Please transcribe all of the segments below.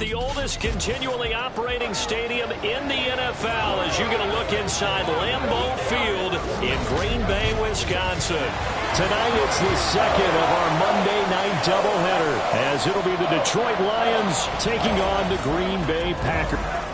the oldest continually operating stadium in the NFL as you get a look inside Lambeau Field in Green Bay, Wisconsin. Tonight it's the second of our Monday night doubleheader as it'll be the Detroit Lions taking on the Green Bay Packers.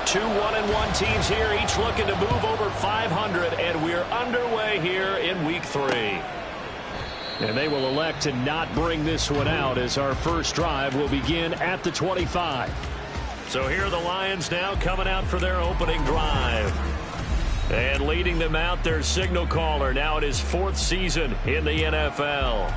2 1-1 teams here, each looking to move over 500, and we're underway here in Week 3. And they will elect to not bring this one out as our first drive will begin at the 25. So here are the Lions now coming out for their opening drive. And leading them out, their signal caller, now in his 4th season in the NFL.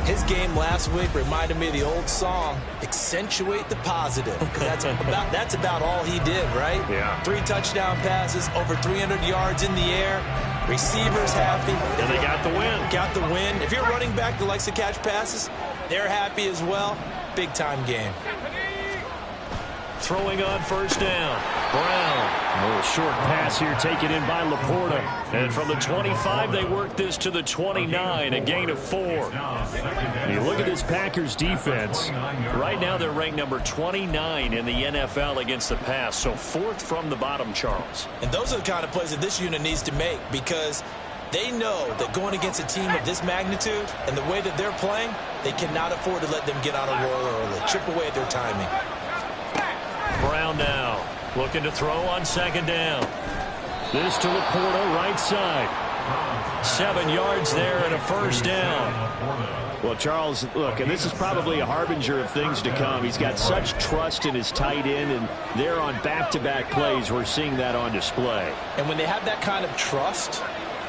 His game last week reminded me of the old song, Accentuate the Positive. That's about all he did, right? Yeah. 3 touchdown passes, over 300 yards in the air. Receivers happy. And they got the win. Got the win. If you're a running back that likes to catch passes, they're happy as well. Big-time game. Throwing on first down. Brown. A little short pass here taken in by Laporta. And from the 25, they work this to the 29, a gain of 4. You look at this Packers defense. Right now they're ranked number 29 in the NFL against the pass. So 4th from the bottom, Charles. And those are the kind of plays that this unit needs to make because they know that going against a team of this magnitude and the way that they're playing, they cannot afford to let them get on a roll early. Chip away at their timing. Brown now looking to throw on second down. This to Laporta, right side. 7 yards there and a first down. Well, Charles, look, and this is probably a harbinger of things to come. He's got such trust in his tight end, and they're on back-to-back plays. We're seeing that on display. And when they have that kind of trust,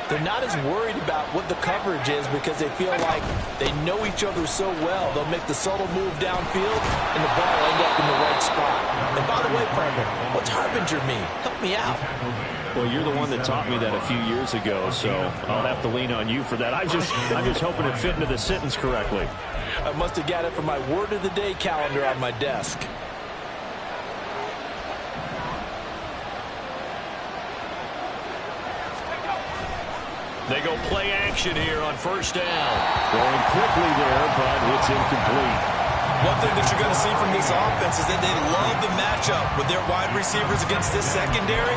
they're not as worried about what the coverage is because they feel like they know each other so well. They'll make the subtle move downfield, and the ball will end up in the right spot. And by the way, partner, what's harbinger mean? Help me out. Well, you're the one that taught me that a few years ago, so I'll have to lean on you for that. I'm just hoping it fit into the sentence correctly. I must have got it from my word of the day calendar on my desk. They go play action here on first down. Going quickly there, but it's incomplete. One thing that you're going to see from this offense is that they love the matchup with their wide receivers against this secondary.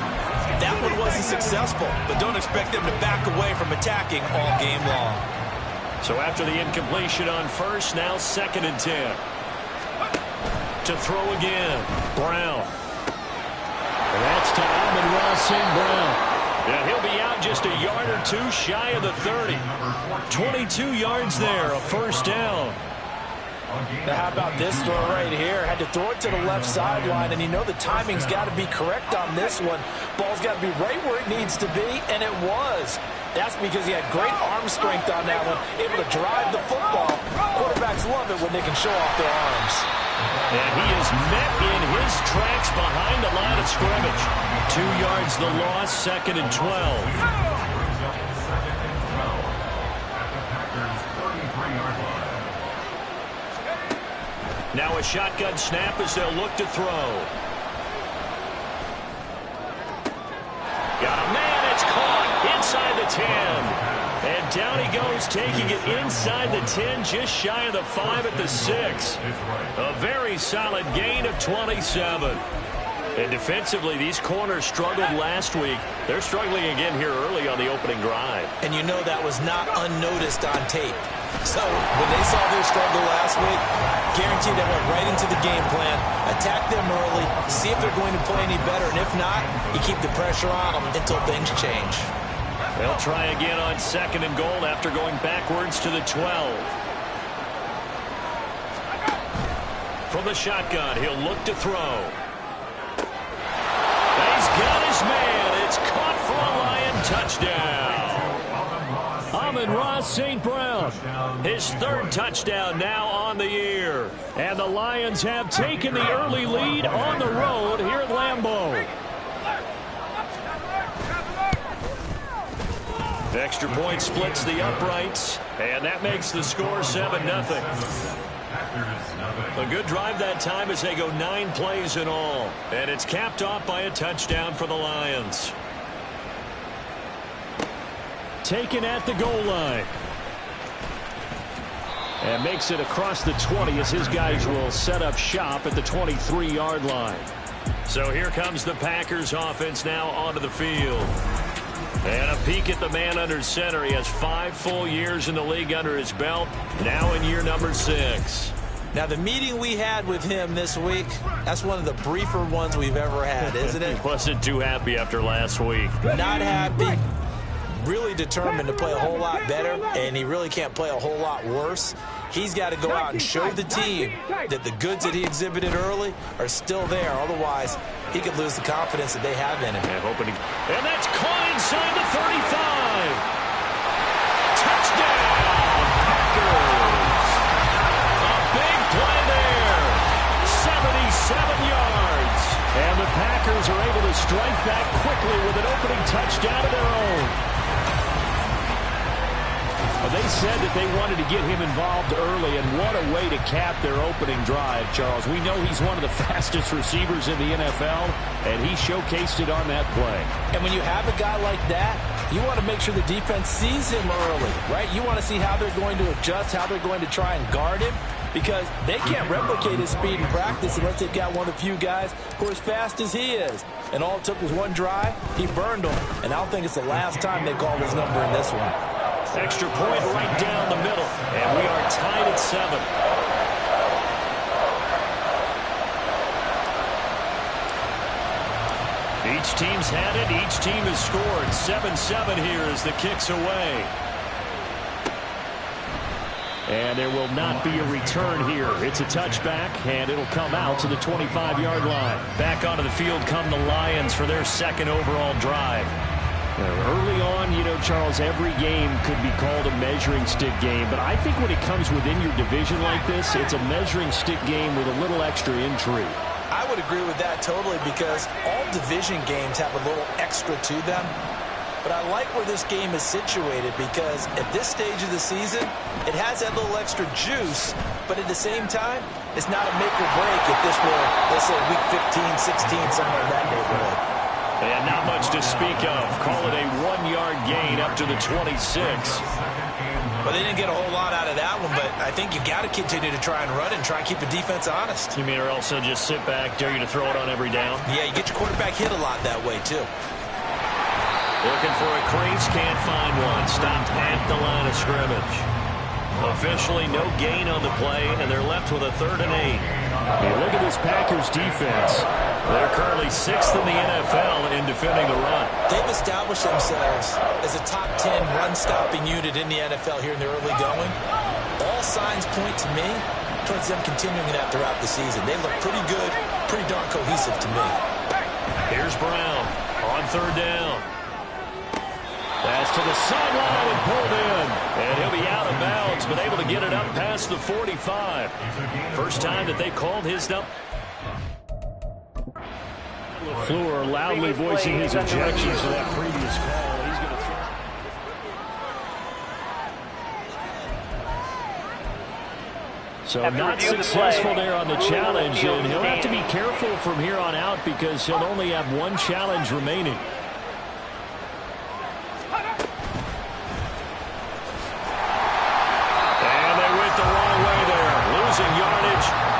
That one wasn't successful, but don't expect them to back away from attacking all game long. So after the incompletion on first, now 2nd and 10. To throw again, Brown. And that's to Amon-Ra St. Brown. And he'll be out just a yard or 2 shy of the 30. 22 yards there, a first down. Now how about this throw right here? Had to throw it to the left sideline, and you know the timing's got to be correct on this one. Ball's got to be right where it needs to be, and it was. That's because he had great arm strength on that one, able to drive the football. Quarterbacks love it when they can show off their arms. And he is met in his tracks behind the line of scrimmage. 2 yards the loss, 2nd and 12. Now a shotgun snap as they'll look to throw. Got a man, it's caught inside the 10. And down he goes, taking it inside the 10, just shy of the 5 at the 6. A very solid gain of 27. And defensively, these corners struggled last week. They're struggling again here early on the opening drive. And you know that was not unnoticed on tape. So when they saw their struggle last week, guaranteed they went right into the game plan, attack them early, see if they're going to play any better, and if not, you keep the pressure on them until things change. They'll try again on 2nd and goal after going backwards to the 12. From the shotgun, he'll look to throw. He's got his man. It's caught for a Lion touchdown. Amon-Ra St. Brown, his 3rd touchdown now on the year. And the Lions have taken the early lead on the road here at Lambeau. Extra point splits the uprights, and that makes the score 7-0. A good drive that time as they go 9 plays in all. And it's capped off by a touchdown for the Lions. Taken at the goal line. And makes it across the 20 as his guys will set up shop at the 23-yard line. So here comes the Packers offense now onto the field. And a peek at the man under center. He has 5 full years in the league under his belt. Now in year number 6. Now, the meeting we had with him this week, that's one of the briefer ones we've ever had, isn't it? He wasn't too happy after last week. Not happy. Really determined to play a whole lot better, and he really can't play a whole lot worse. He's got to go out and show the team that the goods that he exhibited early are still there. Otherwise, he could lose the confidence that they have in him. And that's caught inside the 35. Touchdown, Packers. A big play there. 77 yards. And the Packers are able to strike back quickly with an opening touchdown of their own. They said that they wanted to get him involved early, and what a way to cap their opening drive, Charles. We know he's one of the fastest receivers in the NFL, and he showcased it on that play. And when you have a guy like that, you want to make sure the defense sees him early, right? You want to see how they're going to adjust, how they're going to try and guard him, because they can't replicate his speed in practice unless they've got one of the few guys who are as fast as he is. And all it took was one drive. He burned them, and I don't think it's the last time they called his number in this one. Extra point right down the middle, and we are tied at 7. Each team's had it. Each team has scored. 7-7 here as the kick's away. And there will not be a return here. It's a touchback, and it'll come out to the 25-yard line. Back onto the field come the Lions for their second overall drive. Early on, you know, Charles, every game could be called a measuring stick game. But I think when it comes within your division like this, it's a measuring stick game with a little extra intrigue. I would agree with that totally, because all division games have a little extra to them. But I like where this game is situated, because at this stage of the season, it has that little extra juice. But at the same time, it's not a make or break if this were, let's say, week 15, 16, somewhere in that neighborhood. And not much to speak of. Call it a 1-yard gain up to the 26. Well, they didn't get a whole lot out of that one, but I think you've got to continue to try and run and try and keep the defense honest. You mean, or also just sit back, dare you to throw it on every down? Yeah, you get your quarterback hit a lot that way, too. Looking for a crease, can't find one. Stopped at the line of scrimmage. Officially no gain on the play, and they're left with a 3rd and 8. Hey, look at this Packers defense. They're currently 6th in the NFL in defending the run. They've established themselves as a top 10 run-stopping unit in the NFL here in the early going. All signs point to me towards them continuing that throughout the season. They look pretty good, pretty darn cohesive to me. Here's Brown on 3rd down. Pass to the sideline and pulled in. And he'll be out of bounds, but able to get it up past the 45. First time that they called his number. LaFleur loudly voicing his objections to that previous call. He's going to throw. So not successful there on the challenge, and he'll have to be careful from here on out because he'll only have one challenge remaining.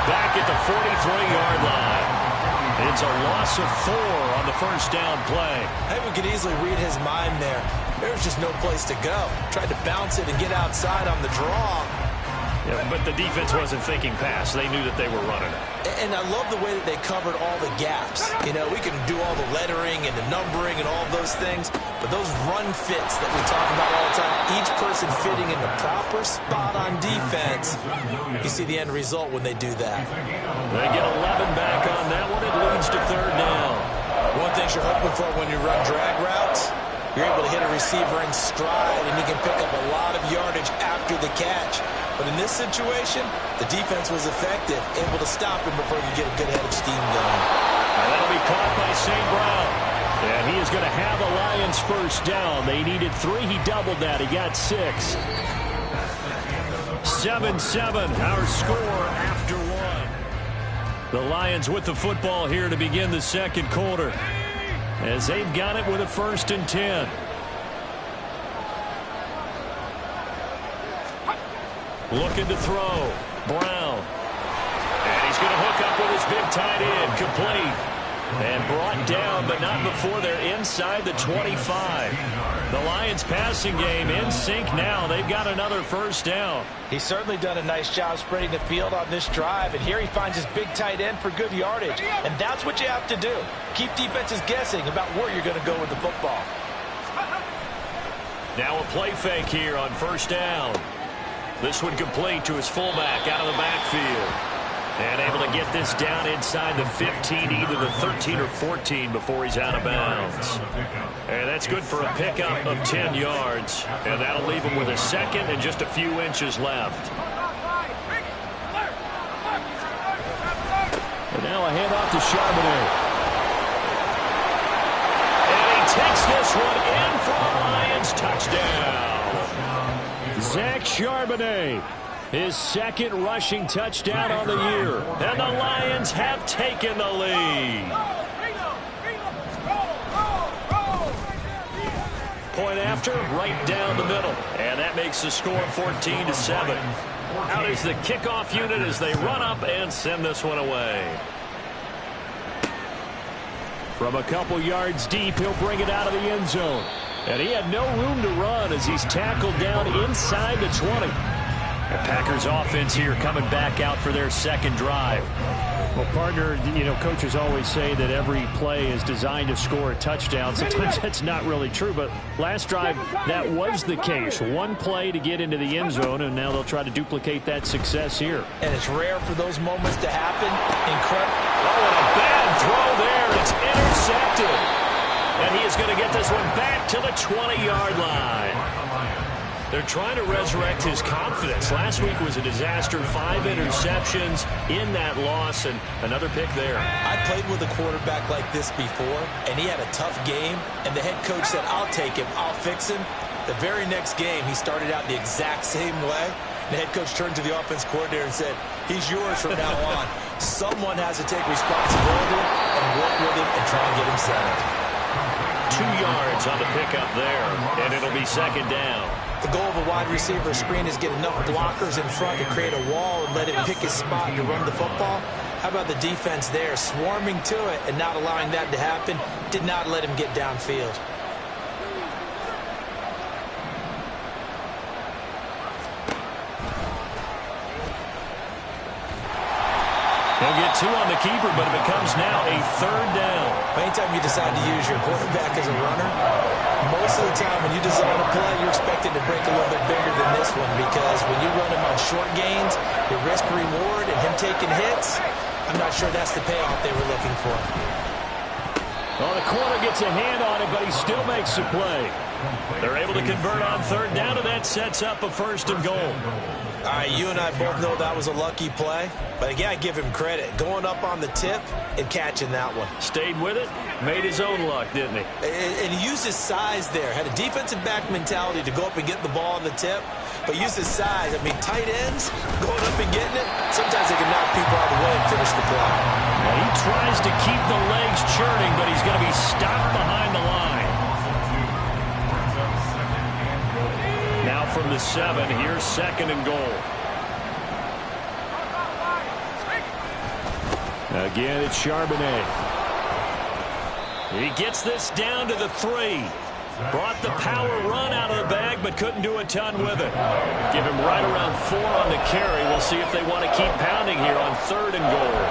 Back at the 43-yard line. It's a loss of 4 on the first down play. I think we could easily read his mind there. There's just no place to go. Tried to bounce it and get outside on the draw. Yeah, but the defense wasn't thinking pass. They knew that they were running it. And I love the way that they covered all the gaps. You know, we can do all the lettering and the numbering and all those things, but those run fits that we talk about all the time, each person fitting in the proper spot on defense, you see the end result when they do that. They get 11 back on that one. It leads to 3rd down. One thing you're hoping for when you run drag routes, you're able to hit a receiver in stride, and he can pick up a lot of yardage after the catch. But in this situation, the defense was effective, able to stop him before you get a good head of steam going. And that'll be caught by St. Brown. And he is going to have a Lions first down. They needed 3. He doubled that. He got 6. 7-7, our score after one. The Lions with the football here to begin the second quarter, as they've got it with a 1st and 10. Looking to throw. Brown. And he's going to hook up with his big tight end. Complete. And brought down, but not before they're inside the 25. The Lions passing game in sync now. They've got another 1st down. He's certainly done a nice job spreading the field on this drive. And here he finds his big tight end for good yardage. And that's what you have to do. Keep defenses guessing about where you're going to go with the football. Now a play fake here on 1st down. This one complete to his fullback out of the backfield. And able to get this down inside the 15, either the 13 or 14 before he's out of bounds. And that's good for a pickup of 10 yards. And that'll leave him with a 2nd and just a few inches left. And now a handoff to Charbonnet. And he takes this one in for a Lions touchdown. Zach Charbonnet. His 2nd rushing touchdown on the year. And the Lions have taken the lead. Point after, right down the middle. And that makes the score 14-7. Out is the kickoff unit as they run up and send this one away. From a couple yards deep, he'll bring it out of the end zone. And he had no room to run as he's tackled down inside the 20. The Packers offense here coming back out for their 2nd drive. Well, partner, coaches always say that every play is designed to score a touchdown. Sometimes that's not really true, but last drive, that was the case. One play to get into the end zone, and now they'll try to duplicate that success here. And it's rare for those moments to happen. Incredible. Oh, and a bad throw there. It's intercepted. And he is going to get this one back to the 20-yard line. They're trying to resurrect his confidence. Last week was a disaster. 5 interceptions in that loss, and another pick there. I played with a quarterback like this before, and he had a tough game, and the head coach said, I'll take him, I'll fix him. The very next game, he started out the exact same way. The head coach turned to the offense coordinator and said, he's yours from now on. Someone has to take responsibility and work with him and try and get him settled. 2 yards on the pickup there, and it'll be 2nd down. The goal of a wide receiver screen is get enough blockers in front to create a wall and let him pick his spot to run the football. How about the defense there, swarming to it and not allowing that to happen? Did not let him get downfield. He'll get 2 on the keeper, but it becomes now a 3rd down. Anytime you decide to use your quarterback as a runner, most of the time when you design a play, you're expected to break a little bit bigger than this one, because when you run him on short gains, your risk-reward and him taking hits, I'm not sure that's the payoff they were looking for. Well, the corner gets a hand on it, but he still makes the play. They're able to convert on 3rd down, and that sets up a 1st and goal. All right, you and I both know that was a lucky play. But again, I give him credit. Going up on the tip and catching that one. Stayed with it, made his own luck, didn't he? And he used his size there. Had a defensive back mentality to go up and get the ball on the tip. But used his size. I mean, tight ends, going up and getting it, sometimes they can knock people out of the way and finish the play. Well, he tries to keep the legs churning, but he's going to be stopped behind the line. Now from the 7, here's 2nd and goal. Again, it's Charbonnet. He gets this down to the 3. Brought the power run out of the bag, but couldn't do a ton with it. Give him right around 4 on the carry. We'll see if they want to keep pounding here on 3rd and goal.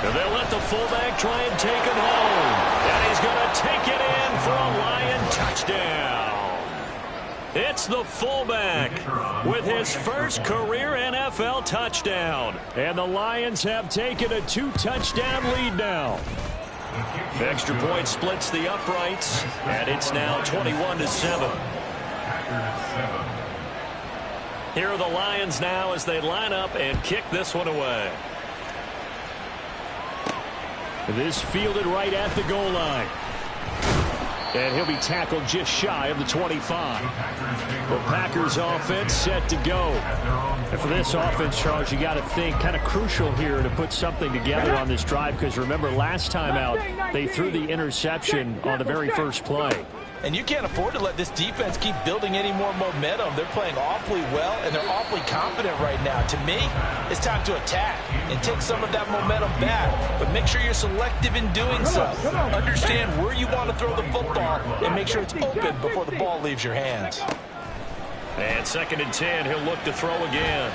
And they'll let the fullback try and take him home. And he's going to take it in for a Lion touchdown. It's the fullback with his first career NFL touchdown. And the Lions have taken a 2-touchdown lead now. Extra point splits the uprights, and it's now 21-7. Here are the Lions now as they line up and kick this one away. This fielded right at the goal line. And he'll be tackled just shy of the 25. The Packers offense set to go. And for this offense, Charles, you got to think kind of crucial here to put something together on this drive, because remember last time out they threw the interception on the very first play. And you can't afford to let this defense keep building any more momentum. They're playing awfully well, and they're awfully confident right now. To me, it's time to attack and take some of that momentum back. But make sure you're selective in doing so. Understand where you want to throw the football and make sure it's open before the ball leaves your hands. And 2nd and 10, he'll look to throw again.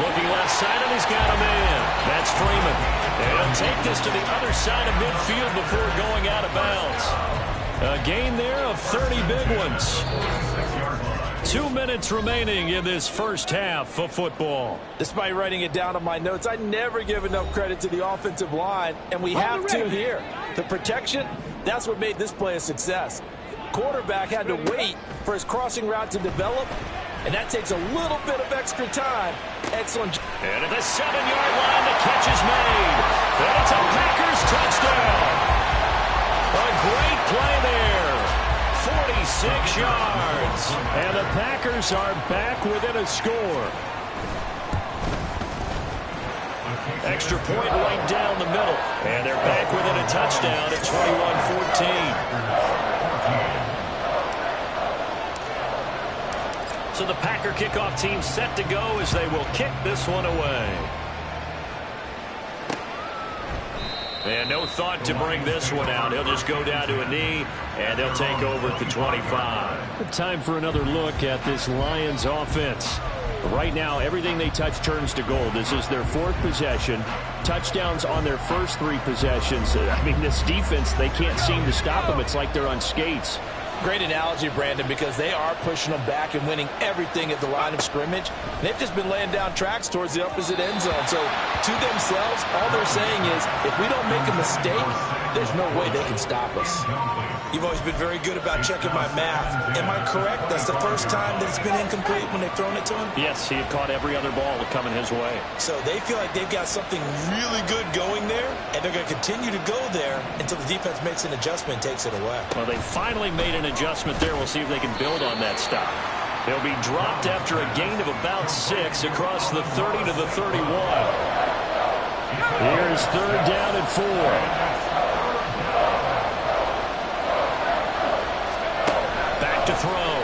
Looking left side, and he's got a man. That's Freeman. And he'll take this to the other side of midfield before going out of bounds. A gain there of 30 big ones. 2 minutes remaining in this first half of football. Despite writing it down on my notes, I never give enough credit to the offensive line, and we have to here. The protection, that's what made this play a success. Quarterback had to wait for his crossing route to develop, and that takes a little bit of extra time. Excellent. And at the 7-yard line, the catch is made. And it's a Packers touchdown. A great play there. 46 yards. And the Packers are back within a score. Extra point right down the middle. And they're back within a touchdown at 21-14. So the Packer kickoff team set to go as they will kick this one away. And no thought to bring this one out. He'll just go down to a knee, and they'll take over at the 25. Time for another look at this Lions offense. Right now, everything they touch turns to gold. This is their 4th possession. Touchdowns on their first 3 possessions. I mean, this defense, they can't seem to stop them. It's like they're on skates. Great analogy, Brandon, because they are pushing them back and winning everything at the line of scrimmage. They've just been laying down tracks towards the opposite end zone. So to themselves, all they're saying is, if we don't make a mistake, there's no way they can stop us. You've always been very good about checking my math. Am I correct? That's the first time that it's been incomplete when they've thrown it to him? Yes, he had caught every other ball coming his way. So they feel like they've got something really good going there, and they're going to continue to go there until the defense makes an adjustment and takes it away. Well, they finally made an adjustment there. We'll see if they can build on that stop. They'll be dropped after a gain of about 6 across the 30 to the 31. Here's 3rd down and 4. Back to throw.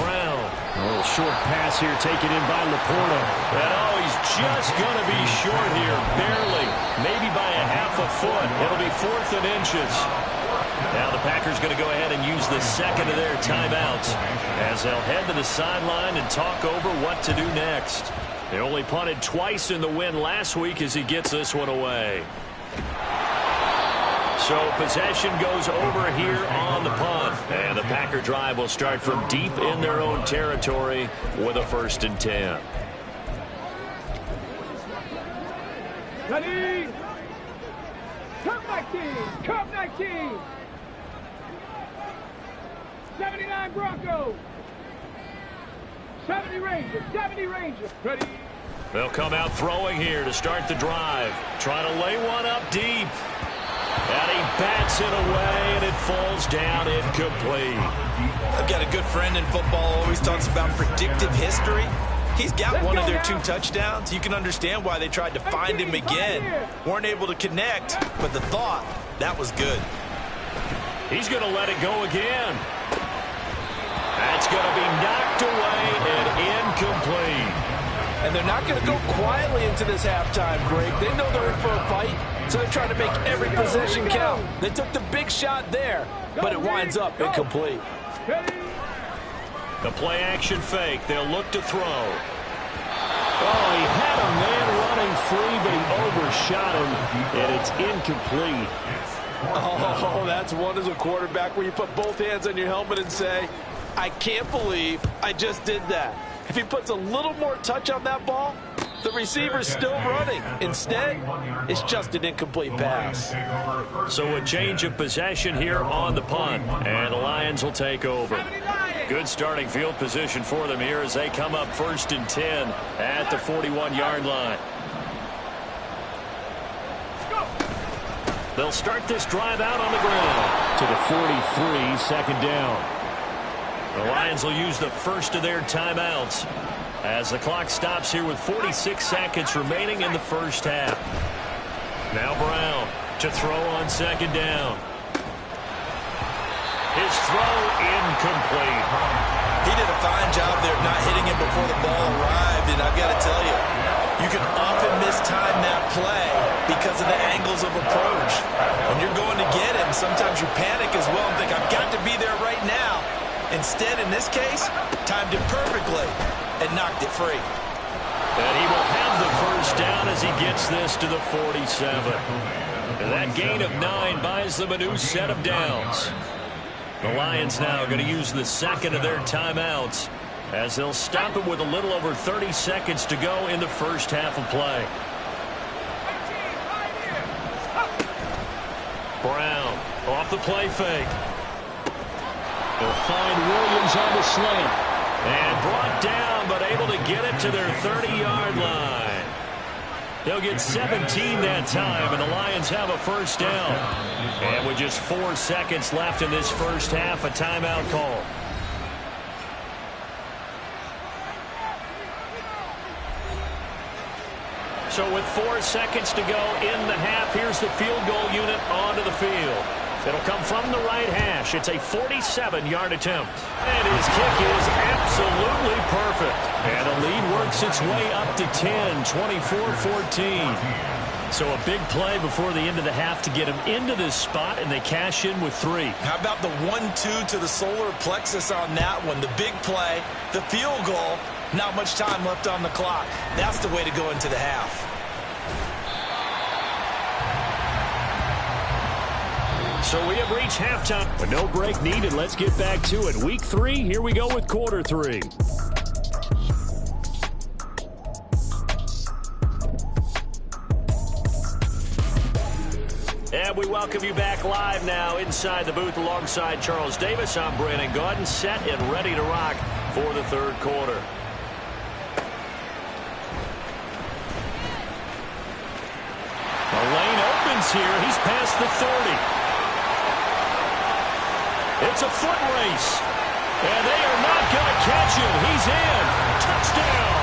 Brown. A little short pass here taken in by Laporta. And oh, he's just going to be short here. Barely. Maybe by a half a foot. It'll be 4th and inches. Now the Packers going to go ahead and use the 2nd of their timeouts as they'll head to the sideline and talk over what to do next. They only punted twice in the win last week as he gets this one away. So possession goes over here on the punt. And the Packer drive will start from deep in their own territory with a 1st and 10. Ready? Curve 19! Curve 19! 79 Broncos! 70 Rangers! 70 Rangers! Ready? They'll come out throwing here to start the drive. Trying to lay one up deep. And he bats it away, and it falls down incomplete. I've got a good friend in football, always talks about predictive history. He's got one of their 2 touchdowns. You can understand why they tried to find him again. Weren't able to connect, but the thought, that was good. He's going to let it go again. That's going to be knocked away and incomplete. And they're not going to go quietly into this halftime break. They know they're in for a fight, so they're trying to make every possession count. They took the big shot there, but it winds up incomplete. The play action fake. They'll look to throw. Oh, he had a man running free, but he overshot him, and it's incomplete. Oh, that's one as a quarterback where you put both hands on your helmet and say, I can't believe I just did that. If he puts a little more touch on that ball, the receiver's still running. Instead, it's just an incomplete pass. So a change of possession here on the punt, and the Lions will take over. Good starting field position for them here as they come up 1st and 10 at the 41-yard line. They'll start this drive out on the ground to the 43, second down. The Lions will use the first of their timeouts as the clock stops here with 46 seconds remaining in the first half. Now Brown to throw on second down. His throw incomplete. He did a fine job there of not hitting him before the ball arrived, and I've got to tell you, you can often mistime that play because of the angles of approach. When you're going to get him, sometimes you panic as well and think, I've got to be there right now. Instead, in this case, timed it perfectly and knocked it free. And he will have the first down as he gets this to the 47. And that gain of 9 buys them a new set of downs. The Lions now going to use the second of their timeouts as they'll stop it with a little over 30 seconds to go in the first half of play. Brown off the play fake. They'll find Williams on the slant. And brought down, but able to get it to their 30-yard line. They'll get 17 that time, and the Lions have a first down. And with just 4 seconds left in this first half, a timeout call. So with 4 seconds to go in the half, here's the field goal unit onto the field. It'll come from the right hash. It's a 47-yard attempt. And his kick is absolutely perfect. And the lead works its way up to 10, 24-14. So a big play before the end of the half to get him into this spot, and they cash in with 3. How about the 1-2 to the solar plexus on that one? The big play, the field goal, not much time left on the clock. That's the way to go into the half. So we have reached halftime, but no break needed. Let's get back to it. Week 3, here we go with quarter 3. And we welcome you back live now inside the booth alongside Charles Davis. I'm Brandon Gaudin, set and ready to rock for the third quarter. The lane opens here. He's past the 30. It's a foot race, and they are not going to catch him. He's in. Touchdown.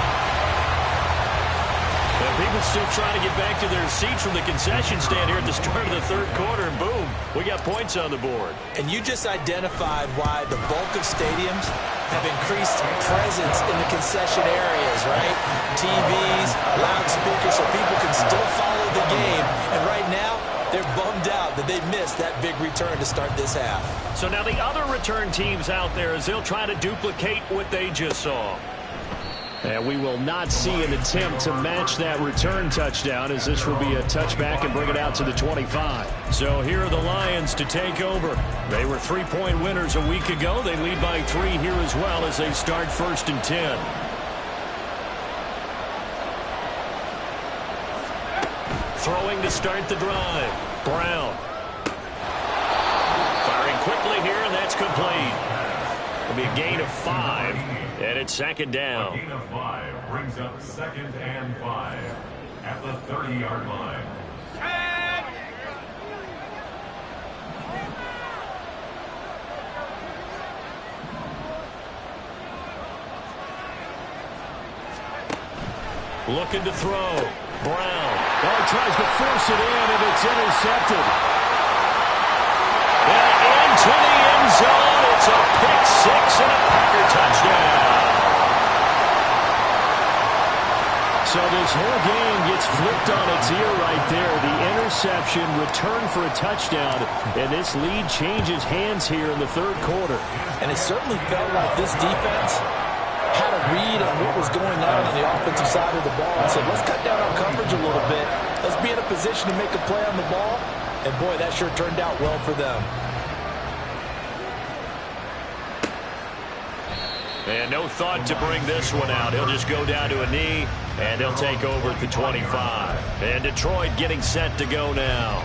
And people still trying to get back to their seats from the concession stand here at the start of the third quarter, and boom, we got points on the board. And you just identified why the bulk of stadiums have increased presence in the concession areas, right? TVs, loudspeakers, so people can still follow the game. And right now, they're bummed out that they missed that big return to start this half. So now the other return teams out there as they'll try to duplicate what they just saw. And we will not see an attempt to match that return touchdown, as this will be a touchback and bring it out to the 25. So here are the Lions to take over. They were 3-point winners a week ago. They lead by 3 here as well as they start 1st and 10. Throwing to start the drive. Brown. Firing quickly here, and that's complete. It'll be a gain of 5, and it's second down. A gain of 5 brings up 2nd and 5 at the 30-yard line. Looking to throw. Brown. Oh, he tries to force it in, and it's intercepted. And into the end zone. It's a pick 6 and a Packer touchdown. So this whole game gets flipped on its ear right there. The interception, return for a touchdown, and this lead changes hands here in the third quarter. And it certainly felt like this defense had a read on what was going on the offensive side of the ball and said, let's cut down on coverage a little bit. Let's be in a position to make a play on the ball. And, boy, that sure turned out well for them. And no thought to bring this one out. He'll just go down to a knee, and he'll take over at the 25. And Detroit getting set to go now.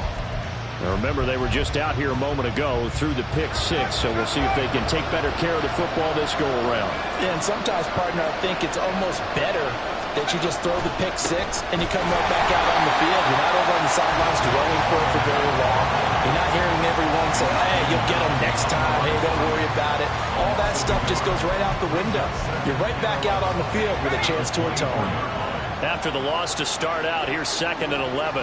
Now remember, they were just out here a moment ago through the pick 6, so we'll see if they can take better care of the football this go-around. Yeah, and sometimes, partner, I think it's almost better that you just throw the pick 6 and you come right back out on the field. You're not over on the sidelines dwelling for it for very long. say, hey, you'll get them next time. Hey, don't worry about it. All that stuff just goes right out the window. You're right back out on the field with a chance to atone. After the loss to start out, here's 2nd and 11.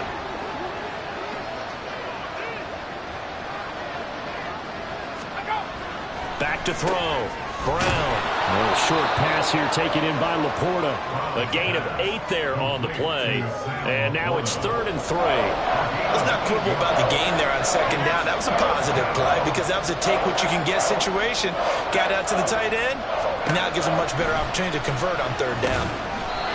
Back to throw. Brown. A little short pass here taken in by Laporta. A gain of 8 there on the play. And now it's 3rd and 3. Let's not quibble about the gain there on 2nd down. That was a positive play because that was a take-what-you-can-get situation. Got out to the tight end. And now it gives him a much better opportunity to convert on 3rd down.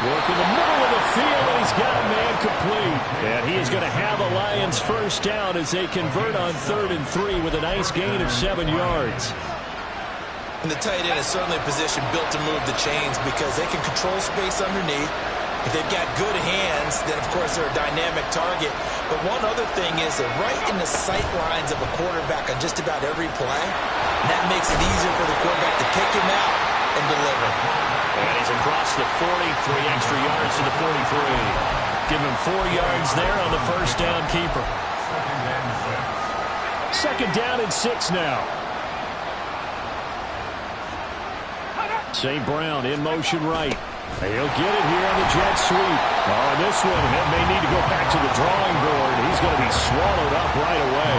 Work in the middle of the field, and he's got a man complete. And he is going to have the Lions first down as they convert on 3rd and 3 with a nice gain of 7 yards. And the tight end is certainly a position built to move the chains because they can control space underneath. If they've got good hands, then, of course, they're a dynamic target. But one other thing is they're right in the sight lines of a quarterback on just about every play. And that makes it easier for the quarterback to pick him out and deliver. And he's across the 40, 3 extra yards to the 43. Give him 4 yards there on the first down keeper. 2nd down and 6 now. St. Brown in motion right. He'll get it here on the jet sweep. Oh, this one, it may need to go back to the drawing board. He's going to be swallowed up right away.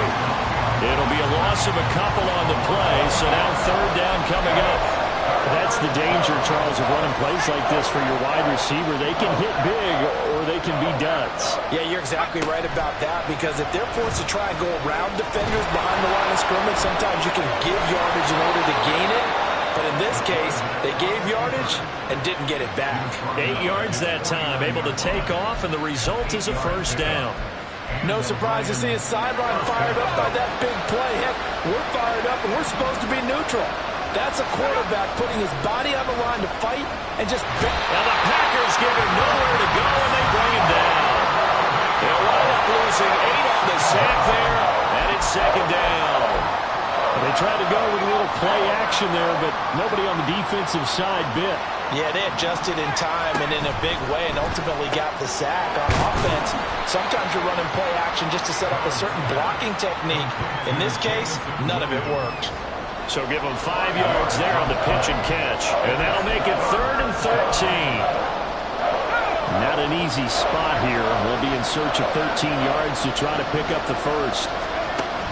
It'll be a loss of a couple on the play, so now 3rd down coming up. That's the danger, Charles, of running plays like this for your wide receiver. They can hit big or they can be duds. Yeah, you're exactly right about that because if they're forced to try and go around defenders behind the line of scrimmage, sometimes you can give yardage in order to gain it. But in this case, they gave yardage and didn't get it back. 8 yards that time, able to take off, and the result is a first down. No surprise to see his sideline fired up by that big play. Heck, we're fired up, and we're supposed to be neutral. That's a quarterback putting his body on the line to fight and just... Now the Packers give him nowhere to go, and they bring him down. They'll wind up losing 8 on the sack there, and it's 2nd down. They tried to go with a little play action there, but nobody on the defensive side bit. Yeah, they adjusted in time and in a big way and ultimately got the sack. On offense, sometimes you're running play action just to set up a certain blocking technique. In this case, none of it worked. So give them 5 yards there on the pitch and catch. And that'll make it 3rd and 13. Not an easy spot here. We'll be in search of 13 yards to try to pick up the first.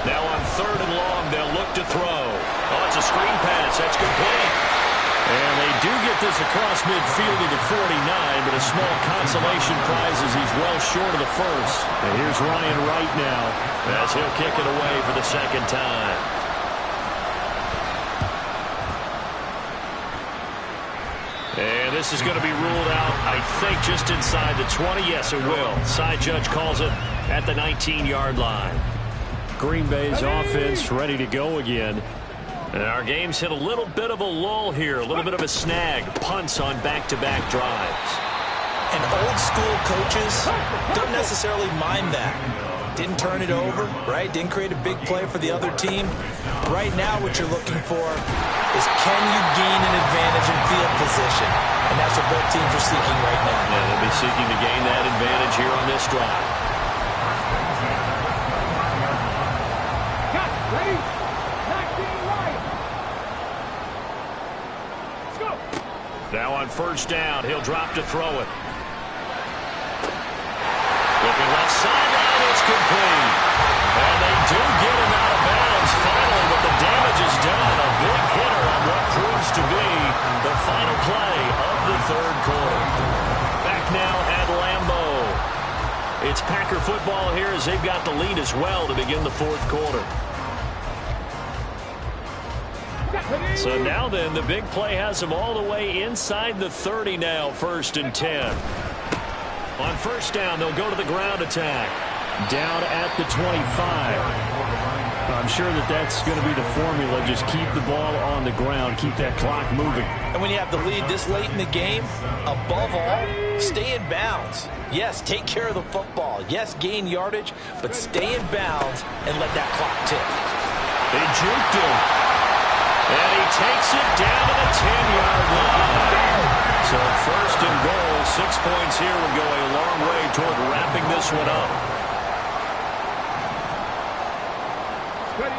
Now on 3rd and long, they'll look to throw. Oh, it's a screen pass. That's complete. And they do get this across midfield to the 49, but a small consolation prize as he's well short of the first. And here's Ryan Wright now as he'll kick it away for the 2nd time. And this is going to be ruled out, I think, just inside the 20. Yes, it will. Side judge calls it at the 19-yard line. Green Bay's offense ready to go again. And our game's hit a little bit of a lull here, a little bit of a snag. Punts on back-to-back drives. And old-school coaches don't necessarily mind that. Didn't turn it over, right? Didn't create a big play for the other team. Right now what you're looking for is can you gain an advantage in field position? And that's what both teams are seeking right now. Yeah, they'll be seeking to gain that advantage here on this drive. Ready? 19 right. Let's go. Now on 1st down, he'll drop to throw it. Looking left sideline, it's complete. And they do get him out of bounds finally, but the damage is done. A big hitter on what proves to be the final play of the 3rd quarter. Back now at Lambeau. It's Packer football here as they've got the lead as well to begin the 4th quarter. So now then, the big play has them all the way inside the 30 now, 1st and 10. On 1st down, they'll go to the ground attack. Down at the 25. I'm sure that's going to be the formula. Just keep the ball on the ground. Keep that clock moving. And when you have the lead this late in the game, above all, stay in bounds. Yes, take care of the football. Yes, gain yardage, but stay in bounds and let that clock tick. They juked him. And he takes it down to the 10-yard line. So 1st and goal, 6 points here would go a long way toward wrapping this one up. Ready?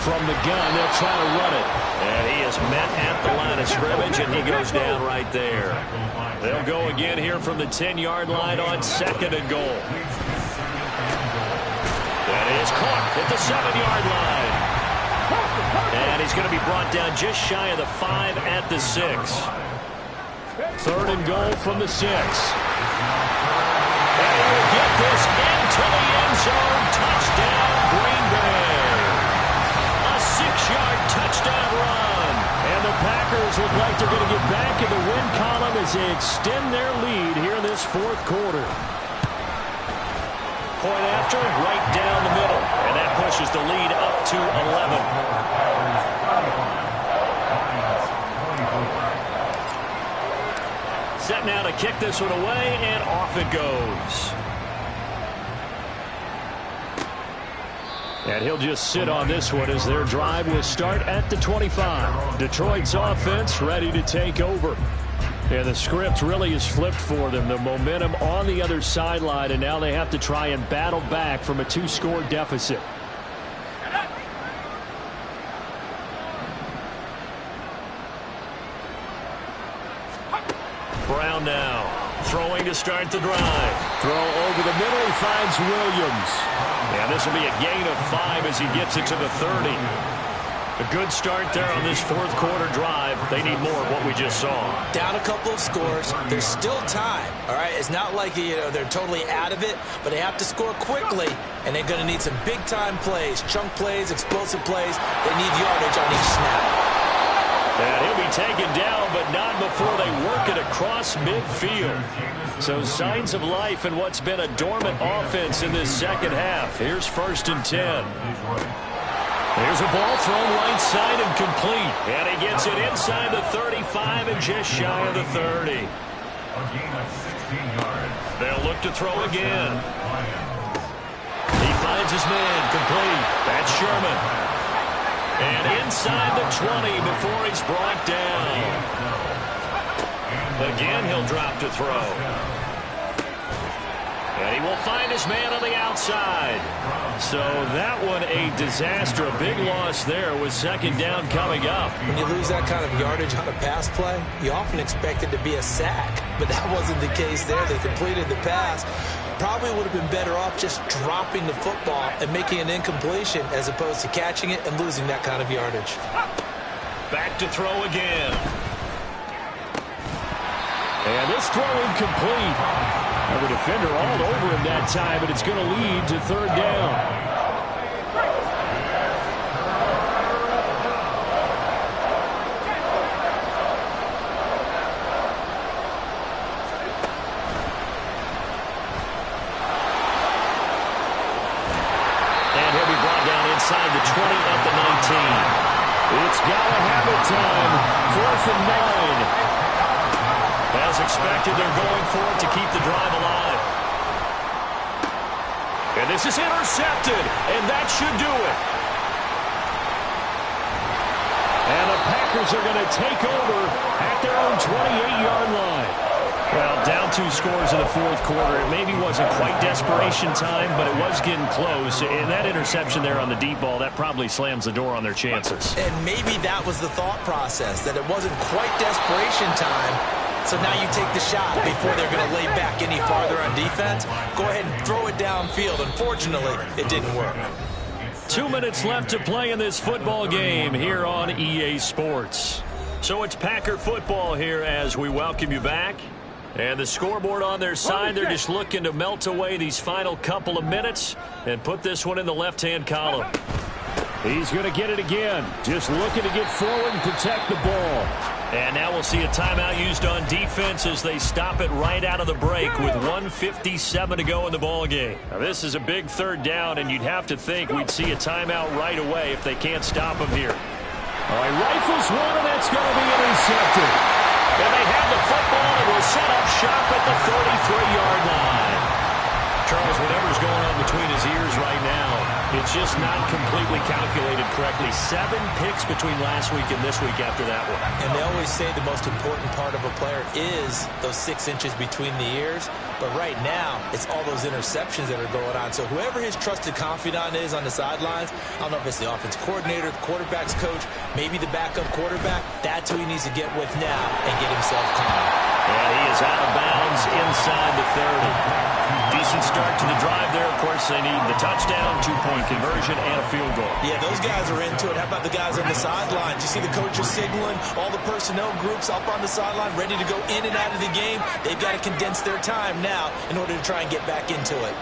From the gun, they'll try to run it. And he is met at the line of scrimmage, and he goes down right there. They'll go again here from the 10-yard line on 2nd and goal. That is caught at the 7-yard line. And he's going to be brought down just shy of the 5 at the 6. 3rd and goal from the 6. And he will get this into the end zone. Touchdown, Green Bay. A 6-yard touchdown run. And the Packers look like they're going to get back in the win column as they extend their lead here in this 4th quarter. Point after, right down the middle. And that pushes the lead up to 11. Set now to kick this one away, and off it goes. And he'll just sit on this one as their drive will start at the 25. Detroit's offense ready to take over. And the script really is flipped for them. The momentum on the other sideline, and now they have to try and battle back from a 2-score deficit. Brown now throwing to start the drive. Throw over the middle. He finds Williams. And this will be a gain of 5 as he gets it to the 30. A good start there on this 4th quarter drive. They need more of what we just saw. Down a couple of scores. There's still time. All right, it's not like they're totally out of it, but they have to score quickly, and they're going to need some big-time plays, chunk plays, explosive plays. They need yardage on each snap. And he'll be taken down, but not before they work it across midfield. So signs of life in what's been a dormant offense in this 2nd half. Here's 1st and 10. There's a ball thrown right side and complete. And he gets it inside the 35 and just shy of the 30. They'll look to throw again. He finds his man complete. That's Sherman. And inside the 20 before he's brought down. Again, he'll drop to throw. And he will find his man on the outside. So that one a disaster. A big loss there with 2nd down coming up. When you lose that kind of yardage on a pass play, you often expect it to be a sack. But that wasn't the case there. They completed the pass. Probably would have been better off just dropping the football and making an incompletion as opposed to catching it and losing that kind of yardage. Back to throw again. And this throw incomplete. The defender all over him that time, but it's going to lead to 3rd down. Inside the 20 at the 19. It's Galahad time. 4th and 9. As expected, they're going for it to keep the drive alive. And this is intercepted, and that should do it. And the Packers are going to take over at their own 28-yard line. Well, down 2 scores in the 4th quarter. It maybe wasn't quite desperation time, but it was getting close. And that interception there on the deep ball, that probably slams the door on their chances. And maybe that was the thought process, that it wasn't quite desperation time. So now you take the shot before they're going to lay back any farther on defense. Go ahead and throw it downfield. Unfortunately, it didn't work. 2 minutes left to play in this football game here on EA Sports. So it's Packer football here as we welcome you back. And the scoreboard on their side, they're just looking to melt away these final couple of minutes and put this one in the left-hand column. He's going to get it again. Just looking to get forward and protect the ball. And now we'll see a timeout used on defense as they stop it right out of the break with 1:57 to go in the ball game. Now this is a big 3rd down, and you'd have to think we'd see a timeout right away if they can't stop him here. All right, rifles one, and that's going to be intercepted. And they have the football and will set up shop at the 33-yard line. Charles, whatever's going on between his ears right now, It's just not completely calculated correctly. 7 picks between last week and this week after that one. And they always say the most important part of a player is those 6 inches between the ears. But right now, it's all those interceptions that are going on. So whoever his trusted confidant is on the sidelines, I don't know if it's the offense coordinator, the quarterback's coach, maybe the backup quarterback, that's who he needs to get with now and get himself calm. And he is out of bounds inside the 30. Decent start to the drive there. Of course, they need the touchdown, 2-point conversion, and a field goal. Yeah, those guys are into it. How about the guys on the sidelines? You see the coaches signaling, all the personnel groups up on the sideline, ready to go in and out of the game. They've got to condense their time now in order to try and get back into it.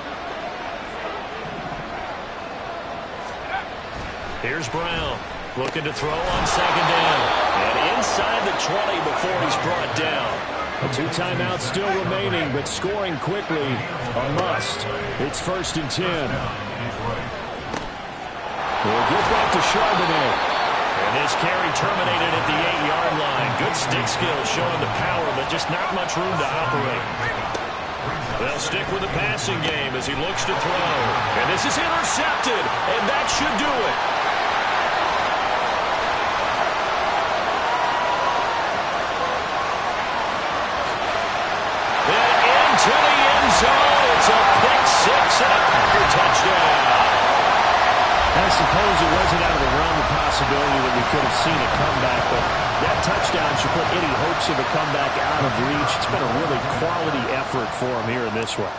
Here's Brown looking to throw on second down. And inside the 20 before he's brought down. 2 timeouts still remaining, but scoring quickly a must. It's 1st and 10. We'll get back to Charbonnet. And this carry terminated at the 8-yard line. Good stick skill showing the power, but just not much room to operate. They'll stick with the passing game as he looks to throw. And this is intercepted, and that should do it. To the end zone. It's a pick 6 and a Packer touchdown. I suppose it wasn't out of the realm of possibility that we could have seen a comeback, but that touchdown should put any hopes of a comeback out of reach. It's been a really quality effort for him here in this one.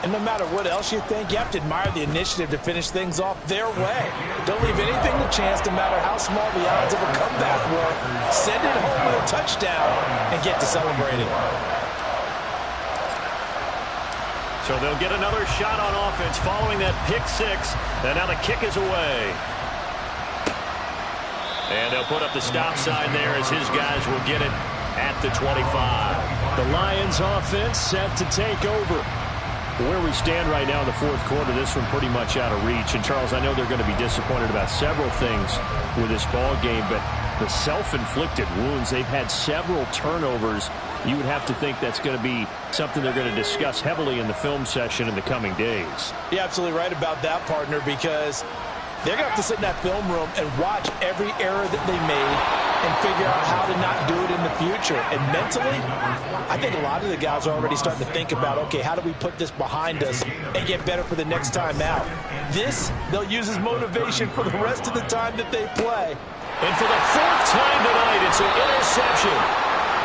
And no matter what else you think, you have to admire the initiative to finish things off their way. Don't leave anything to chance, no matter how small the odds of a comeback were. Send it home with a touchdown and get to celebrating. So they'll get another shot on offense following that pick 6. And now the kick is away. And they'll put up the stop sign there as his guys will get it at the 25. The Lions offense set to take over. Where we stand right now in the 4th quarter, this one pretty much out of reach. And, Charles, I know they're going to be disappointed about several things with this ball game, but the self-inflicted wounds, they've had several turnovers. You would have to think that's going to be something they're going to discuss heavily in the film session in the coming days. You're absolutely right about that, partner, because they're going to have to sit in that film room and watch every error that they made and figure out how to not do it in the future. And mentally, I think a lot of the guys are already starting to think about, okay, how do we put this behind us and get better for the next time out? This, they'll use as motivation for the rest of the time that they play. And for the 4th time tonight, it's an interception.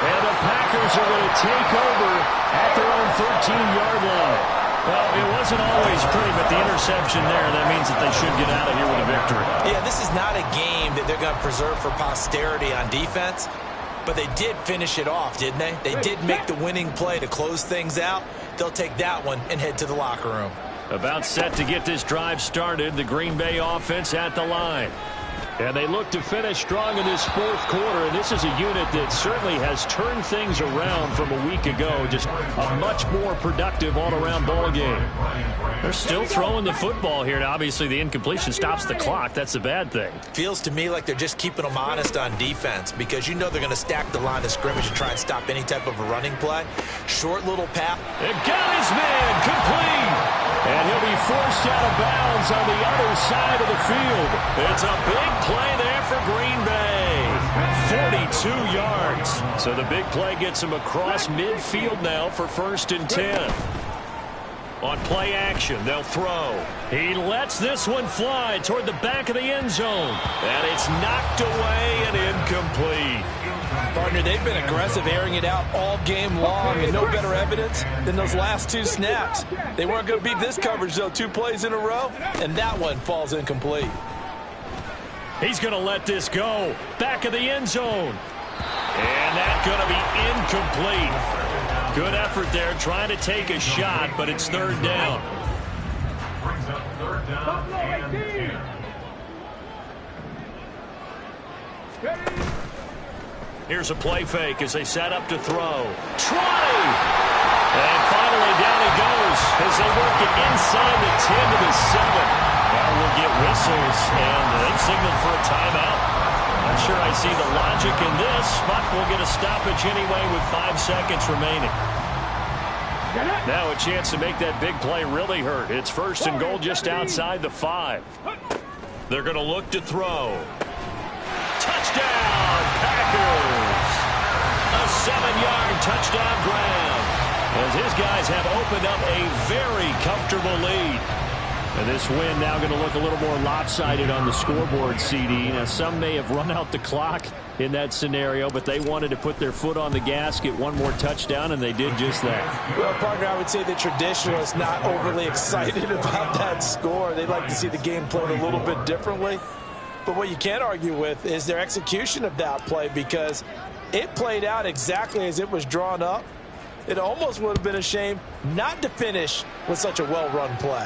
And the Packers are going to take over at their own 13-yard line. Well, it wasn't always pretty, but the interception there, that means that they should get out of here with a victory. Yeah, this is not a game that they're going to preserve for posterity on defense, but they did finish it off, didn't they? They did make the winning play to close things out. They'll take that one and head to the locker room. About set to get this drive started, the Green Bay offense at the line. And they look to finish strong in this 4th quarter. And this is a unit that certainly has turned things around from a week ago. Just a much more productive all-around ball game. They're still throwing the football here. Now, obviously, the incompletion stops the clock. That's the bad thing. Feels to me like they're just keeping them honest on defense because you know they're going to stack the line of scrimmage and try and stop any type of a running play. Short little pass. They've got his man complete. And he'll be forced out of bounds on the other side of the field. It's a big play there for Green Bay. 42 yards. So the big play gets him across midfield now for 1st and 10. On play action, they'll throw. He lets this one fly toward the back of the end zone. And it's knocked away and incomplete. Partner, they've been aggressive, airing it out all game long, and no better evidence than those last 2 snaps. They weren't going to beat this coverage, though, 2 plays in a row, and that one falls incomplete. He's going to let this go. Back of the end zone. And that's going to be incomplete. Good effort there, trying to take a shot, but it's 3rd down. Brings up 3rd down and 10. Here's a play fake as they set up to throw. Trotty! And finally down he goes as they work it inside the 10 to the 7. Now we'll get whistles, and they've signaled for a timeout. Not sure I see the logic in this, but we'll get a stoppage anyway with 5 seconds remaining. Now a chance to make that big play really hurt. It's 1st and goal just outside the 5. They're going to look to throw. Touchdown, Packers! A 7-yard touchdown grab, as his guys have opened up a very comfortable lead. And this win now going to look a little more lopsided on the scoreboard, CD. Now, some may have run out the clock in that scenario, but they wanted to put their foot on the gas, get one more touchdown, and they did just that. Well, partner, I would say the traditionalists not overly excited about that score. They'd like to see the game played a little bit differently. But what you can't argue with is their execution of that play, because it played out exactly as it was drawn up. It almost would have been a shame not to finish with such a well-run play.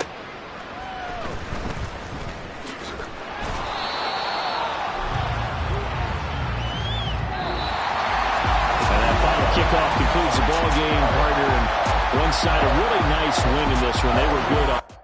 Kickoff concludes the ball game, partner, and one side a really nice win in this one. They were good.